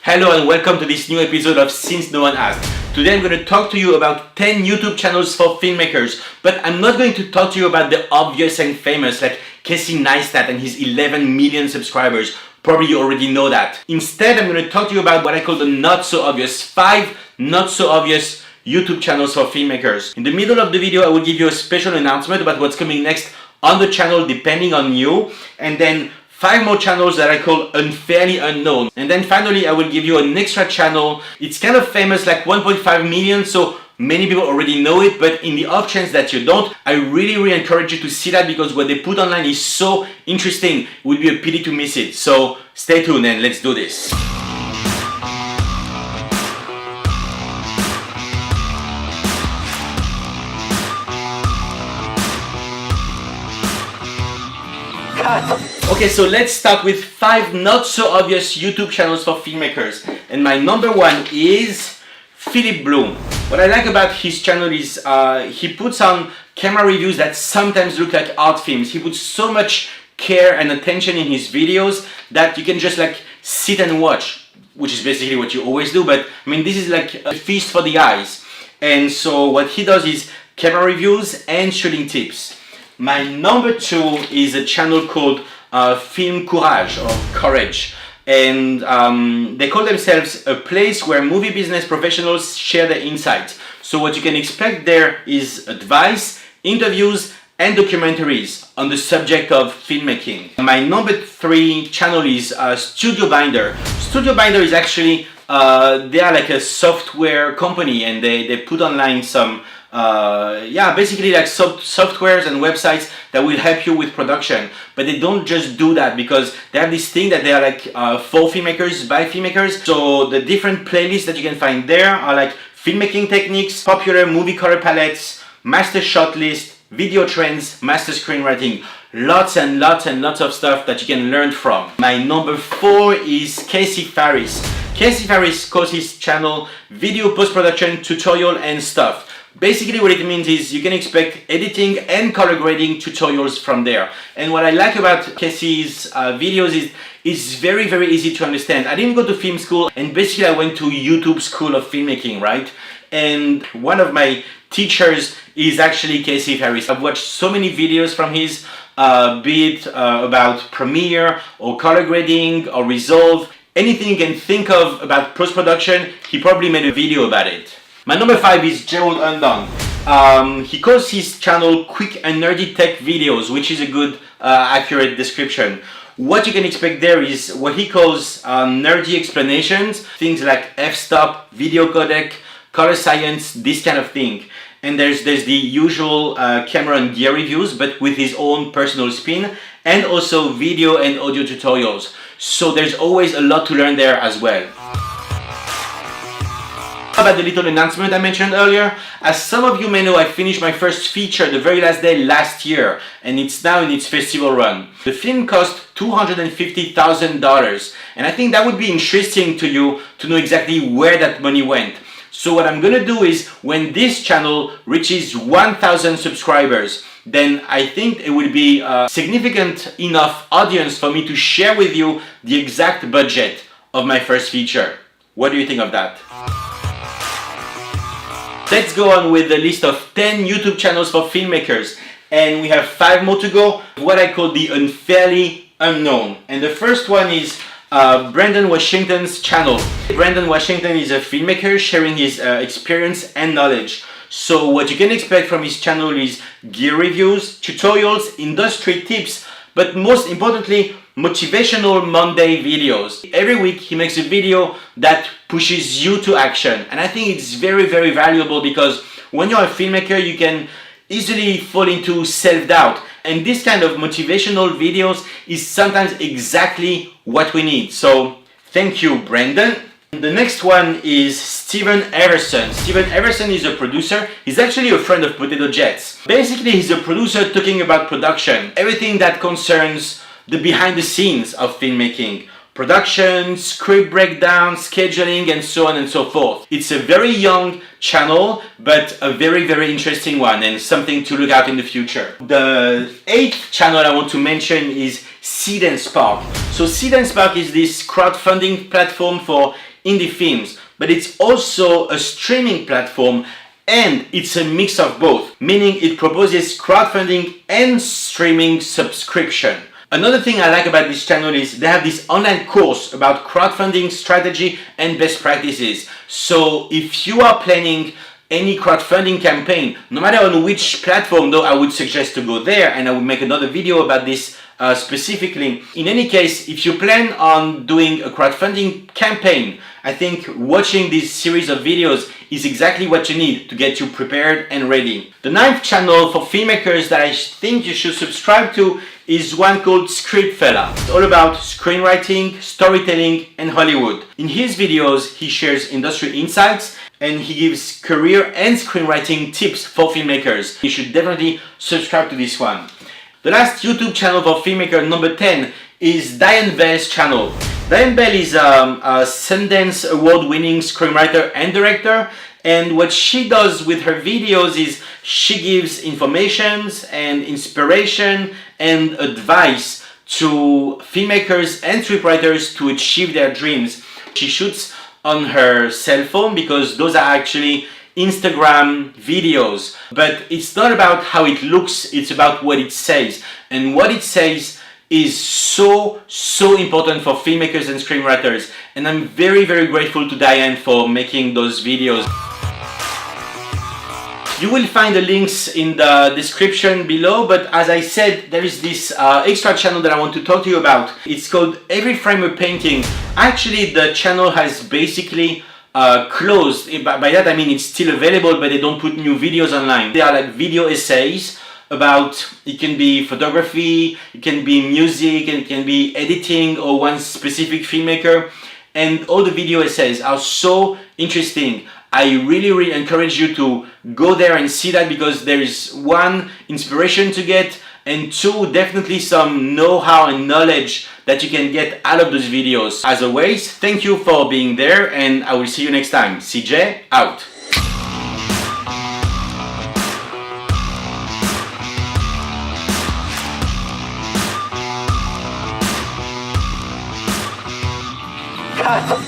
Hello and welcome to this new episode of Since No One Asked. Today I'm going to talk to you about 10 YouTube channels for filmmakers, but I'm not going to talk to you about the obvious and famous like Casey Neistat and his 11 million subscribers. Probably you already know that. Instead, I'm going to talk to you about what I call the not so obvious, 5 not so obvious YouTube channels for filmmakers. In the middle of the video, I will give you a special announcement about what's coming next on the channel depending on you, and then 5 more channels that I call unfairly unknown. And then finally I will give you an extra channel. It's kind of famous, like 1.5 million, so many people already know it, but in the off chance that you don't, I really encourage you to see that because what they put online is so interesting. It would be a pity to miss it. So stay tuned and let's do this. Okay, so let's start with 5 not so obvious YouTube channels for filmmakers. And my number 1 is Philip Bloom. What I like about his channel is he puts on camera reviews that sometimes look like art films. He puts so much care and attention in his videos that you can just like sit and watch, which is basically what you always do, but I mean this is like a feast for the eyes. And so what he does is camera reviews and shooting tips. My number 2 is a channel called Film Courage or Courage, and they call themselves a place where movie business professionals share their insights. So what you can expect there is advice, interviews and documentaries on the subject of filmmaking. My number 3 channel is Studio Binder. Studio Binder is actually they are like a software company, and they put online some basically like softwares and websites that will help you with production. But they don't just do that, because they have this thing that they are like for filmmakers, by filmmakers. So the different playlists that you can find there are like filmmaking techniques, popular movie color palettes, master shot list, video trends, master screenwriting. Lots and lots of stuff that you can learn from. My number 4 is Casey Faris. Casey Faris calls his channel Video Post-Production Tutorial and Stuff. Basically what it means is you can expect editing and color grading tutorials from there. And what I like about Casey's videos is it's very easy to understand. I didn't go to film school, and basically I went to YouTube School of Filmmaking, right? And one of my teachers is actually Casey Faris. I've watched so many videos from his, be it about Premiere or color grading or Resolve. Anything you can think of about post-production, he probably made a video about it. My number 5 is Gerald Undone. He calls his channel Quick and Nerdy Tech Videos, which is a good, accurate description. What you can expect there is what he calls nerdy explanations, things like f-stop, video codec, color science, this kind of thing. And there's the usual camera and gear reviews, but with his own personal spin, and also video and audio tutorials. So there's always a lot to learn there as well. About the little announcement I mentioned earlier, as some of you may know, I finished my first feature the very last day last year, and it's now in its festival run. The film cost $250,000, and I think that would be interesting to you to know exactly where that money went. So what I'm gonna do is, when this channel reaches 1,000 subscribers, then I think it will be a significant enough audience for me to share with you the exact budget of my first feature. What do you think of that? Let's go on with the list of 10 YouTube channels for filmmakers, and we have 5 more to go, what I call the unfairly unknown. And the first one is Brandon Washington's channel. Brandon Washington is a filmmaker sharing his experience and knowledge. So what you can expect from his channel is gear reviews, tutorials, industry tips, but most importantly, motivational Monday videos. Every week he makes a video that pushes you to action, and I think it's very valuable, because when you're a filmmaker you can easily fall into self-doubt, and this kind of motivational videos is sometimes exactly what we need. So thank you, Brandon. The next one is Steven Everson. Steven Everson is a producer. He's actually a friend of Potato Jets. Basically he's a producer talking about production, everything that concerns the behind the scenes of filmmaking. Production, script breakdown, scheduling, and so on and so forth. It's a very young channel, but a very interesting one, and something to look at in the future. The 8th channel I want to mention is Seed&Spark. So Seed&Spark is this crowdfunding platform for indie films, but it's also a streaming platform, and it's a mix of both, meaning it proposes crowdfunding and streaming subscription. Another thing I like about this channel is they have this online course about crowdfunding strategy and best practices. So if you are planning any crowdfunding campaign, no matter on which platform, though I would suggest to go there, and I will make another video about this specifically. In any case, if you plan on doing a crowdfunding campaign, I think watching this series of videos is exactly what you need to get you prepared and ready. The 9th channel for filmmakers that I think you should subscribe to is one called Scriptfella. It's all about screenwriting, storytelling, and Hollywood. In his videos, he shares industry insights and he gives career and screenwriting tips for filmmakers. You should definitely subscribe to this one. The last YouTube channel for filmmaker, number 10, is Diane Bell's channel. Diane Bell is a Sundance award-winning screenwriter and director, and what she does with her videos is she gives information and inspiration and advice to filmmakers and scriptwriters to achieve their dreams. She shoots on her cell phone because those are actually Instagram videos, but it's not about how it looks, it's about what it says. And what it says is so important for filmmakers and screenwriters, and I'm very grateful to Diane for making those videos. You will find the links in the description below, but as I said, there is this extra channel that I want to talk to you about. It's called Every Frame a Painting. Actually, the channel has basically closed. By that I mean it's still available, but they don't put new videos online. They are like video essays about, it can be photography, it can be music, and it can be editing or one specific filmmaker, and all the video essays are so interesting. I really encourage you to go there and see that, because there is one, inspiration to get, and two, definitely some know-how and knowledge that you can get out of those videos. As always, thank you for being there, and I will see you next time. CJ out. Cut.